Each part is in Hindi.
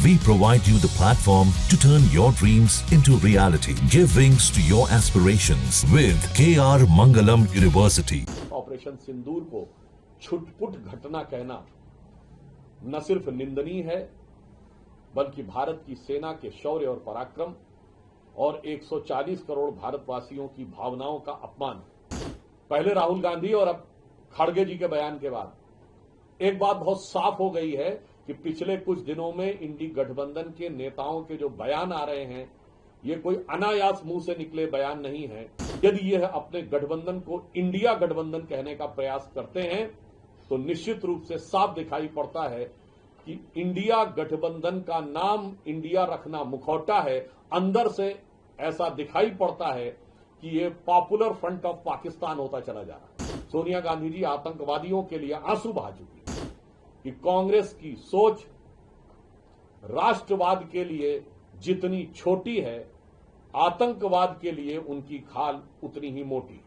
We provide you the platform to turn your dreams into reality. Give wings to your aspirations with KR Mangalam University. Operation Sindoor को छुटपुट घटना कहना न सिर्फ निंदनीय है, बल्कि भारत की सेना के शौर्य और पराक्रम और 140 करोड़ भारतवासियों की भावनाओं का अपमान। पहले राहुल गांधी और अब खड़गे जी के बयान के बाद एक बात बहुत साफ हो गई है कि पिछले कुछ दिनों में इंडी गठबंधन के नेताओं के जो बयान आ रहे हैं, ये कोई अनायास मुंह से निकले बयान नहीं है। यदि यह अपने गठबंधन को इंडिया गठबंधन कहने का प्रयास करते हैं तो निश्चित रूप से साफ दिखाई पड़ता है कि इंडिया गठबंधन का नाम इंडिया रखना मुखौटा है। अंदर से ऐसा दिखाई पड़ता है कि ये पॉपुलर फ्रंट ऑफ पाकिस्तान होता चला जा रहा है। सोनिया गांधी जी आतंकवादियों के लिए आंसू बहा चुकी है कि कांग्रेस की सोच राष्ट्रवाद के लिए जितनी छोटी है, आतंकवाद के लिए उनकी खाल उतनी ही मोटी।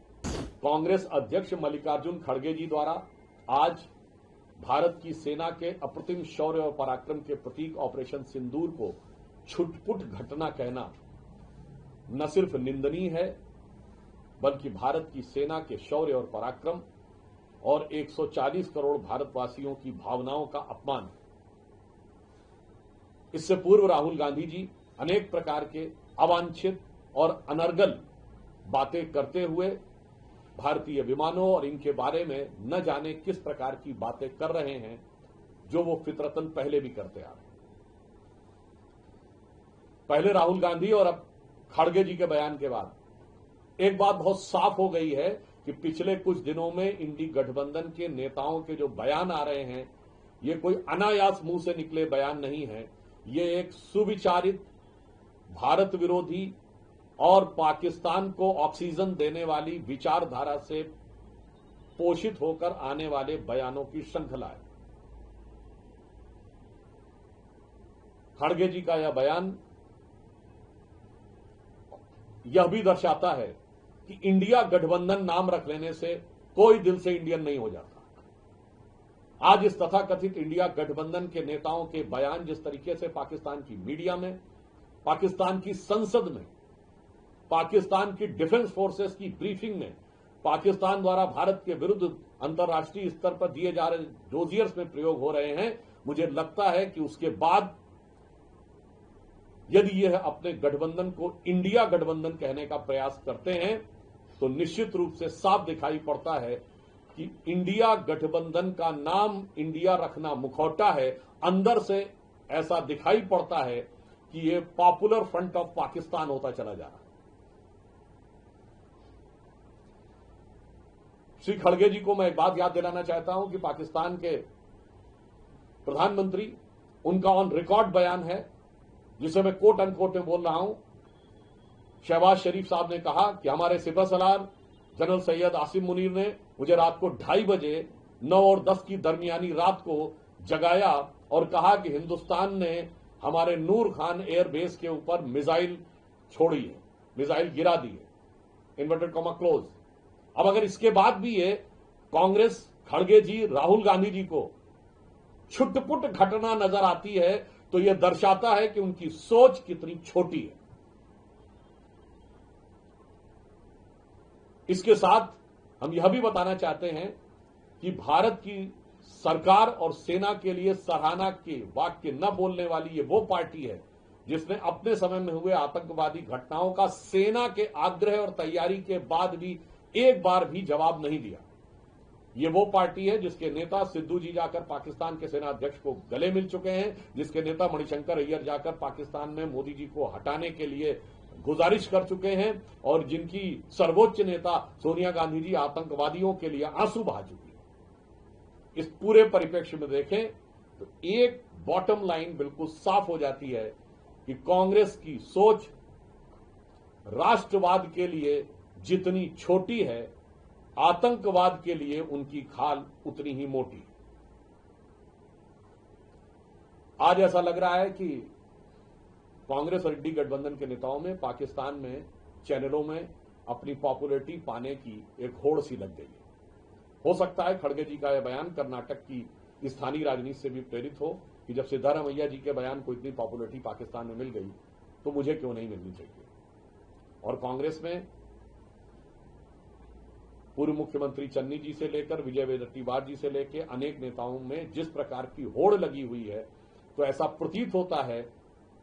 कांग्रेस अध्यक्ष मल्लिकार्जुन खड़गे जी द्वारा आज भारत की सेना के अप्रतिम शौर्य और पराक्रम के प्रतीक ऑपरेशन सिंदूर को छुटपुट घटना कहना न सिर्फ निंदनीय है, बल्कि भारत की सेना के शौर्य और पराक्रम और 140 करोड़ भारतवासियों की भावनाओं का अपमान। इससे पूर्व राहुल गांधी जी अनेक प्रकार के अवांछित और अनर्गल बातें करते हुए भारतीय विमानों और इनके बारे में न जाने किस प्रकार की बातें कर रहे हैं, जो वो फितरतन पहले भी करते आ रहे हैं। पहले राहुल गांधी और अब खड़गे जी के बयान के बाद एक बात बहुत साफ हो गई है कि पिछले कुछ दिनों में इंडी गठबंधन के नेताओं के जो बयान आ रहे हैं, ये कोई अनायास मुंह से निकले बयान नहीं है। ये एक सुविचारित, भारत विरोधी और पाकिस्तान को ऑक्सीजन देने वाली विचारधारा से पोषित होकर आने वाले बयानों की श्रृंखला है। खड़गे जी का यह बयान यह भी दर्शाता है कि इंडिया गठबंधन नाम रख लेने से कोई दिल से इंडियन नहीं हो जाता। आज इस तथाकथित इंडिया गठबंधन के नेताओं के बयान जिस तरीके से पाकिस्तान की मीडिया में, पाकिस्तान की संसद में, पाकिस्तान की डिफेंस फोर्सेस की ब्रीफिंग में, पाकिस्तान द्वारा भारत के विरुद्ध अंतर्राष्ट्रीय स्तर पर दिए जा रहे डोजियर्स में प्रयोग हो रहे हैं, मुझे लगता है कि उसके बाद यदि यह अपने गठबंधन को इंडिया गठबंधन कहने का प्रयास करते हैं तो निश्चित रूप से साफ दिखाई पड़ता है कि इंडिया गठबंधन का नाम इंडिया रखना मुखौटा है। अंदर से ऐसा दिखाई पड़ता है कि ये पॉपुलर फ्रंट ऑफ पाकिस्तान होता चला जा रहा है। श्री खड़गे जी को मैं एक बात याद दिलाना चाहता हूं कि पाकिस्तान के प्रधानमंत्री, उनका ऑन रिकॉर्ड बयान है जिसे मैं कोट अनकोट में बोल रहा हूं। शहबाज शरीफ साहब ने कहा कि हमारे सिपह सलार जनरल सैयद आसिम मुनीर ने मुझे रात को 2:30 बजे 9 और 10 की दरमियानी रात को जगाया और कहा कि हिंदुस्तान ने हमारे नूर खान एयरबेस के ऊपर मिसाइल छोड़ी है, मिसाइल गिरा दी है, इन्वर्टेड कॉमा क्लोज। अब अगर इसके बाद भी ये कांग्रेस, खड़गे जी, राहुल गांधी जी को छुटपुट घटना नजर आती है तो यह दर्शाता है कि उनकी सोच कितनी छोटी है। इसके साथ हम यह भी बताना चाहते हैं कि भारत की सरकार और सेना के लिए सराहना के वाक्य न बोलने वाली ये वो पार्टी है जिसने अपने समय में हुए आतंकवादी घटनाओं का सेना के आग्रह और तैयारी के बाद भी एक बार भी जवाब नहीं दिया। ये वो पार्टी है जिसके नेता सिद्धू जी जाकर पाकिस्तान के सेना अध्यक्ष को गले मिल चुके हैं, जिसके नेता मणिशंकर अय्यर जाकर पाकिस्तान में मोदी जी को हटाने के लिए गुजारिश कर चुके हैं और जिनकी सर्वोच्च नेता सोनिया गांधी जी आतंकवादियों के लिए आंसू बहा चुकी है। इस पूरे परिप्रेक्ष्य में देखें तो एक बॉटम लाइन बिल्कुल साफ हो जाती है कि कांग्रेस की सोच राष्ट्रवाद के लिए जितनी छोटी है, आतंकवाद के लिए उनकी खाल उतनी ही मोटी। आज ऐसा लग रहा है कि कांग्रेस और इंडी गठबंधन के नेताओं में पाकिस्तान में चैनलों में अपनी पॉपुलैरिटी पाने की एक होड़ सी लग गई है। हो सकता है खड़गे जी का यह बयान कर्नाटक की स्थानीय राजनीति से भी प्रेरित हो कि जब सिद्धारमैया जी के बयान को इतनी पॉपुलरिटी पाकिस्तान में मिल गई तो मुझे क्यों नहीं मिलनी चाहिए। और कांग्रेस में पूर्व मुख्यमंत्री चन्नी जी से लेकर विजय वडेट्टीवार जी से लेकर अनेक नेताओं में जिस प्रकार की होड़ लगी हुई है, तो ऐसा प्रतीत होता है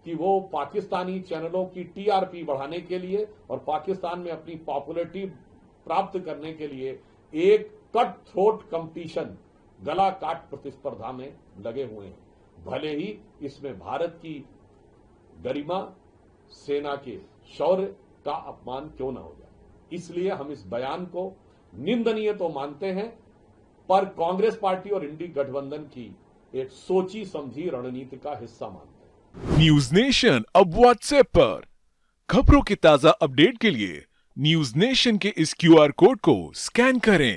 कि वो पाकिस्तानी चैनलों की टीआरपी बढ़ाने के लिए और पाकिस्तान में अपनी पॉपुलरिटी प्राप्त करने के लिए एक कट थ्रोट कंपटीशन, गला काट प्रतिस्पर्धा में लगे हुए हैं, भले ही इसमें भारत की गरिमा, सेना के शौर्य का अपमान क्यों ना हो जाए। इसलिए हम इस बयान को निंदनीय तो मानते हैं, पर कांग्रेस पार्टी और इंडी गठबंधन की एक सोची समझी रणनीति का हिस्सा मानते हैं। न्यूज नेशन अब व्हाट्सएप पर खबरों के ताजा अपडेट के लिए न्यूज नेशन के इस क्यूआर कोड को स्कैन करें।